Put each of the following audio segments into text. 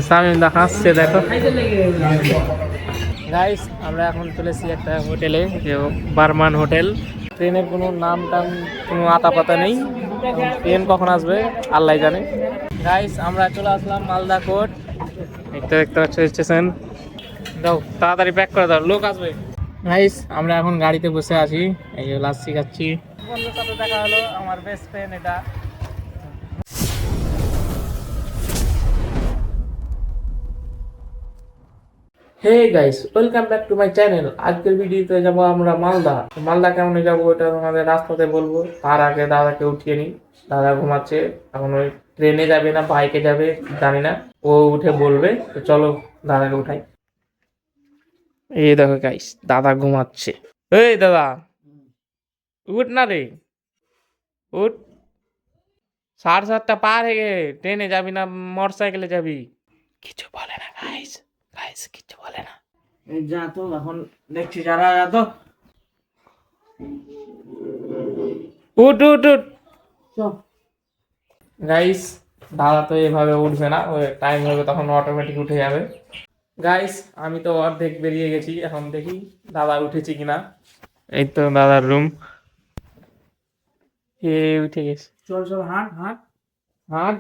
সামিন দা হাসছে দেখো। গাইস আমরা এখন চলেছি একটা হোটেলে, যে বারমান হোটেল। ট্রেনের কোনো নাম টাম কোনো আতা পাতা নেই, ট্রেন কখন আসবে আল্লাহ জানে। গাইস আমরা চলে আসলাম মালদা কোর্ট, দেখতে দেখতে পাচ্ছ স্টেশন। দাও তাড়াতাড়ি প্যাক করে দাও, লোক আসবে। গাইস আমরা এখন গাড়িতে বসে আছি, এই যে লাস্সি খাচ্ছি। বন্ধুর সাথে দেখা হলো, আমার বেস্ট ফ্রেন্ড এটা। Hey guys, welcome back to my channel. আজকের ভিডিওতে যাবো আমরা মালদা। মালদা কেমন যাবো ওটা তোমাদের রাস্তাতে বলবো। তার আগে দাদাকে উঠিয়ে নিই, দাদা ঘুমাচ্ছে এখন। ওই ট্রেনে যাবে না বাইকে যাবে জানি না, ও উঠে বলবে। তো চলো দাদাকে উঠাই। এই দেখো গাইস, দাদা ঘুমাচ্ছে। এই দাদা উঠ না রে, উঠ। 7:30 পার হয়ে গে, ট্রেনে যাবি না মোটর সাইকেলে যাবি? কিছু বলে না গাইস, গাইস কিছু বলে না। এই যা তো, এখন দেখছি যারা যা তো। উঠ উঠ উঠ গাইস, দাদা তো এভাবে উঠবে না, ওই টাইম হবে তখন অটোমেটিক উঠে যাবে। গাইস আমি তো অর্ধেক বেরিয়ে গেছি, এখন দেখি দাদা উঠেছি কিনা। এই তো দাদার রুম, এ উঠে গেছে। চল চল হাঁট হাঁট হাঁট।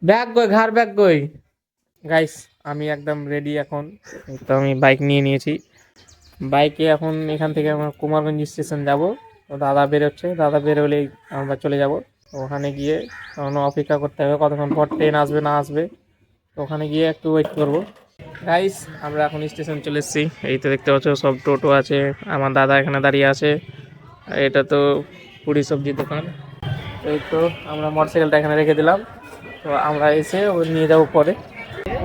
ব্যাগ কই, ঘাড় ব্যাগ কই? গাইস আমি একদম রেডি এখন। এই তো আমি বাইক নিয়ে নিয়েছি, বাইকে এখন এখান থেকে আমরা কুমারগঞ্জ স্টেশন যাব। তো দাদা বেরোচ্ছে, দাদা বেরোলেই আমরা চলে যাব। ওখানে গিয়ে অপেক্ষা করতে হবে কতক্ষণ পর ট্রেন আসবে না আসবে। তো ওখানে গিয়ে একটু ওয়েট করবো। গাইস আমরা এখন স্টেশন চলে এসেছি, এই তো দেখতে পাচ্ছ সব টোটো আছে, আমার দাদা এখানে দাঁড়িয়ে আছে। এটা তো পুরি সবজির দোকান। এই তো আমরা মোটরসাইকেলটা এখানে রেখে দিলাম, তো আমরা এসে ও নিয়ে যাবো পরে।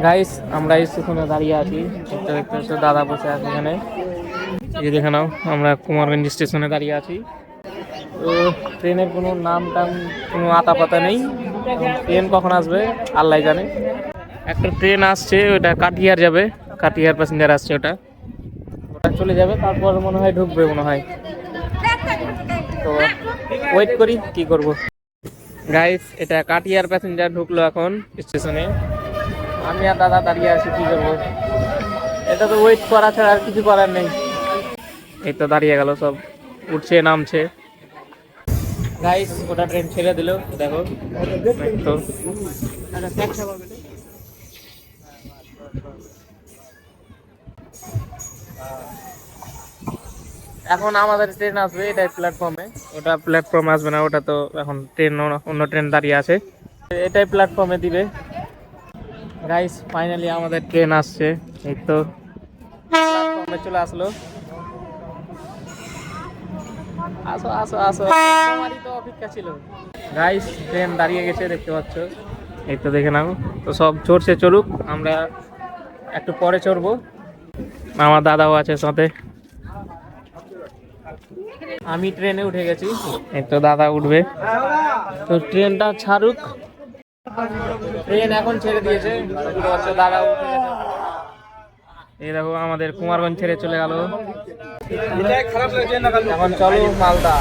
গাইস আমরা স্টেশনে দাঁড়িয়ে আছি, দেখতে দেখতে তো দাদা বসে আছে এখানে। এই দেখে নাও আমরা কুমারগঞ্জ স্টেশনে দাঁড়িয়ে আছি। তো ট্রেনের কোনো নাম টাম কোনো আতা পাতা নেই, ট্রেন কখন আসবে আল্লাহ জানে। একটা ট্রেন আসছে, ওটা কাটিহার যাবে, কাটিহার প্যাসেঞ্জার আসছে, ওটা ওটা চলে যাবে, তারপর মনে হয় ঢুকবে মনে হয়। তো ওয়েট করি কি করব। গাইস এটা কাটিহার প্যাসেঞ্জার ঢুকলো এখন স্টেশনে, আমি আর দাদা দাঁড়িয়ে আছি, কি করবো। এটা তো ওয়েট করা ছাড়া আর কিছু করার নেই। এই তো দাঁড়িয়ে গেল, সব উঠছে নামছে। গাইস ওটা ট্রেন ছেড়ে দিল, দেখো তো। এখন আমাদের ট্রেন আসবে এটাই প্ল্যাটফর্মে, ওটা প্ল্যাটফর্মে আসবে না, ওটা তো এখন ট্রেন অন্য ট্রেন দাঁড়িয়ে আছে, এটাই প্ল্যাটফর্মে দিবে। গাইস ফাইনালি আমাদের ট্রেন আসছে, এই তো প্ল্যাটফর্মে চলে আসলো। আসো আসো আসো, তোমারই তো অপেক্ষা ছিল। গাইস ট্রেন দাঁড়িয়ে গেছে দেখতে পাচ্ছ, এই তো দেখে নাও। তো সব চড়ছে, চলুক, আমরা একটু পরে চড়বো। আমার দাদাও আছে সাথে। আমি ট্রেনে উঠে গেছি, এই তো দাদা উঠবে। তো ট্রেনটা ছাড়ুক, ট্রেন এখন ছেড়ে দিয়েছে, দাদা উঠে গেছে। এই দেখো আমাদের কুমারগঞ্জ ছেড়ে চলে গেল। এখন চলো মালদা।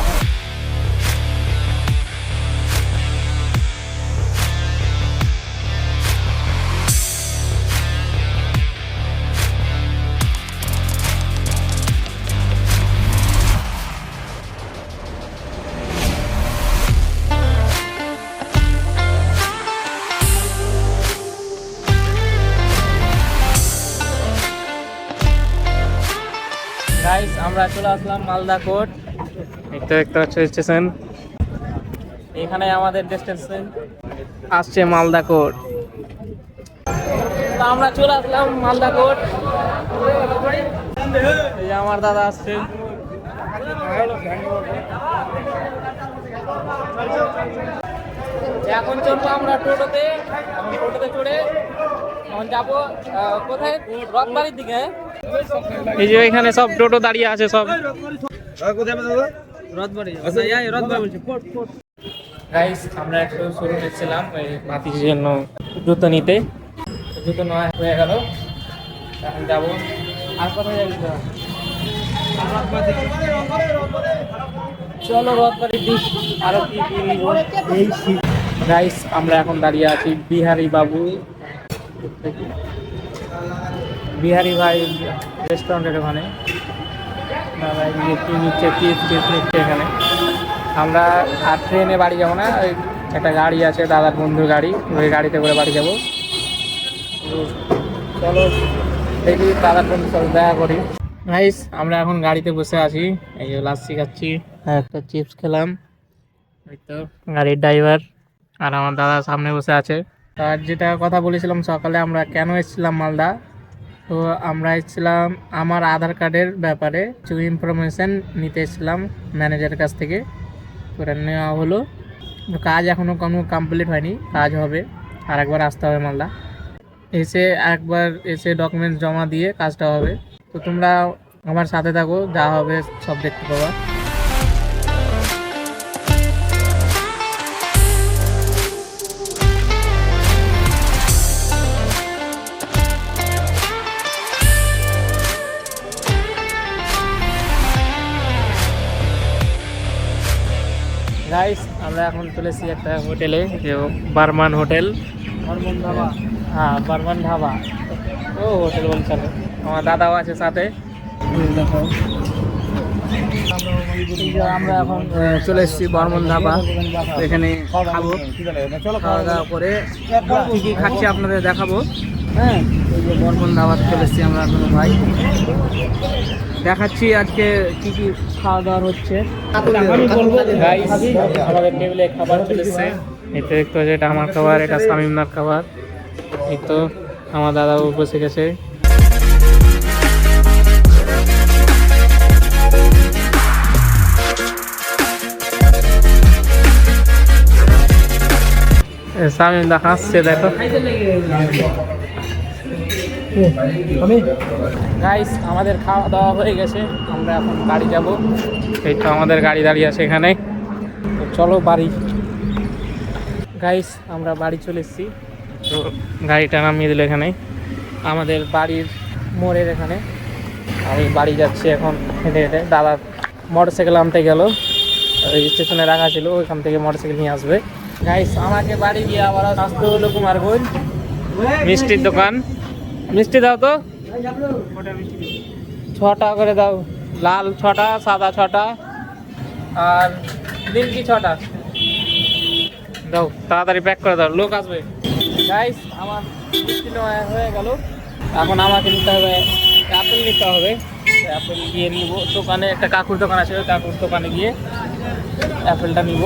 গাইস আমরা চলে আসলাম মালদা কোর্ট, দেখতে দেখতে পাচ্ছ স্টেশন। এখানে আমাদের ডেস্টিনেশন আসছে মালদা কোর্ট। তো আমরা চলে আসলাম মালদা কোর্ট, এই যে আমার দাদা আসছে। এখন চলবো আমরা টোটোতে, এখন টোটোতে চড়ে এখন যাবো কোথায়, রথবাড়ির দিকে। এই যে এখানে সব টোটো দাঁড়িয়ে আছে সব। গাইস আমরা একটু শুরু করছিলাম ওই ভাতিজির জন্য জুতো নিতে, জুতো নেওয়া হয়ে গেল, এখন যাবো। আর কোথায় যাবি? চলো রথবাড়ির দিক, আরো কি কি নিব। গাইস আমরা এখন দাঁড়িয়ে আছি বিহারি বাবু, বিহারি ভাই রেস্টুরেন্টের ওখানে। দাদা এদিকে কি নিচ্ছে, চিপস নিচ্ছে এখানে। আমরা আর ট্রেনে বাড়ি যাবো না, ওই একটা গাড়ি আছে দাদার বন্ধুর গাড়ি, ওই গাড়িতে করে বাড়ি যাবো। চলো দেখি দাদার বন্ধুর সাথে দেখা করি। গাইস আমরা এখন গাড়িতে বসে আছি, এই যে লাচ্ছি খাচ্ছি আর একটা চিপস খেলাম। ওই তো গাড়ির ড্রাইভার আর আমার দাদা সামনে বসে আছে। আর যেটা কথা বলেছিলাম সকালে, আমরা কেন এসেছিলাম মালদা, তো আমরা এসেছিলাম আমার আধার কার্ডের ব্যাপারে কিছু ইনফরমেশান নিতে এসেছিলাম ম্যানেজারের কাছ থেকে। করে নেওয়া হলো, কাজ এখনও কোনো কমপ্লিট হয়নি, কাজ হবে। আর একবার আসতে হবে মালদা, এসে একবার এসে ডকুমেন্টস জমা দিয়ে কাজটা হবে। তো তোমরা আমার সাথে থাকো, যা হবে সব দেখতে পাবা। গাইস আমরা এখন চলেছি একটা হোটেলে, যে বার্মান হোটেল, বর্মন ধাবা। হ্যাঁ বর্মন ধাবা, ও হোটেল বলছে। আমার দাদাও আছে সাথে। আমরা এখন চলে এসেছি বর্মন ধাবা, এখানে খাবো। খাওয়া দাওয়া করে কী কী খাচ্ছি আপনাদের দেখাবো। হ্যাঁ ওই যে বর্মন ধাবাতে চলে এসেছি আমরা এখন ভাই, দেখাচ্ছি আজকে কি কি খাওয়া দাওয়া হচ্ছে। আমাদের টেবিলে খাবার চলে এসছে, এই তো দেখতে পাচ্ছি এটা আমার খাবার, এটা শামিমনার খাবার। এই তো আমার দাদাও বসে গেছে। শামিম দা হাসছে দেখো। গাইস আমাদের খাওয়া দাওয়া হয়ে গেছে, আমরা এখন বাড়ি যাব। এই তো আমাদের গাড়ি দাঁড়িয়ে আছে এখানে, তো চলো বাড়ি। গাইস আমরা বাড়ি চলে এসেছি, তো গাড়িটা নামিয়ে দিল এখানে আমাদের বাড়ির মোড়ের এখানে। আমি বাড়ি যাচ্ছি এখন হেঁটে হেঁটে। দাদা মোটর সাইকেল আনতে গেল, ওই স্টেশনে রাখা ছিল, ওইখান থেকে মোটর সাইকেল নিয়ে আসবে। গাইস আমাকে বাড়ি গিয়ে আবার আসতে হলো কুমারগঞ্জ, মিষ্টির দোকান। মিষ্টি দাও তো, 6টা করে দাও, লাল 6টা, সাদা 6টা, আর নিমকি 6টা দাও। তাড়াতাড়ি প্যাক করে দাও, লোক আসবে। গাইস আমার মিষ্টি নেওয়া হয়ে গেল, এখন আমাকে নিতে হবে অ্যাপেল, নিতে হবে অ্যাপেল গিয়ে নিব। দোকানে একটা কাকুর দোকান আছে, ওই কাকুর দোকানে গিয়ে অ্যাপেলটা নিব।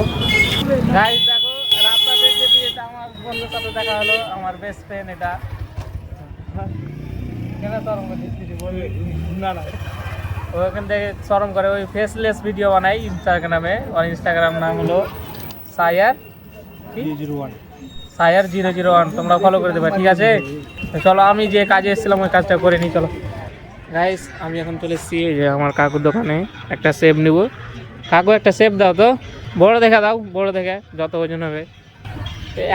গাইস দেখো রাস্তাতে যেতে যেতে আমার বন্ধুর সাথে দেখা হলো, আমার বেস্ট ফ্রেন্ড। এটা না না ওখান থেকে শরম করে, ওই ফেসলেস ভিডিও বানাই ইনস্টাগ্রামে। ওর ইনস্টাগ্রাম নাম হলো সায়ার001। তোমরা ফলো করে দেবে, ঠিক আছে? চলো আমি যে কাজে এসেছিলাম ওই কাজটা করে নিই, চলো। গাইস আমি এখন চলে এসেছি যে আমার কাকুর দোকানে, একটা সেব নিব। কাকু একটা সেব দাও তো, বড় দেখা দাও, বড় দেখে যত ওজন হবে।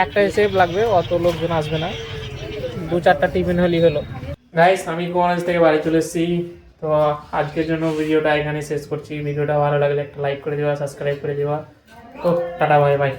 একটাই সেব লাগবে, অত লোকজন আসবে না, 2-4টা টিফিন হলেই হলো। গাইস আমি কলেজ থেকে বাড়ি চলে এসেছি, তো আজকের জন্য ভিডিওটা এখানে শেষ করছি। ভিডিওটা ভালো লাগলে একটা লাইক করে দেওয়া, সাবস্ক্রাইব করে দেওয়া। তো টাটা, বাই বাই।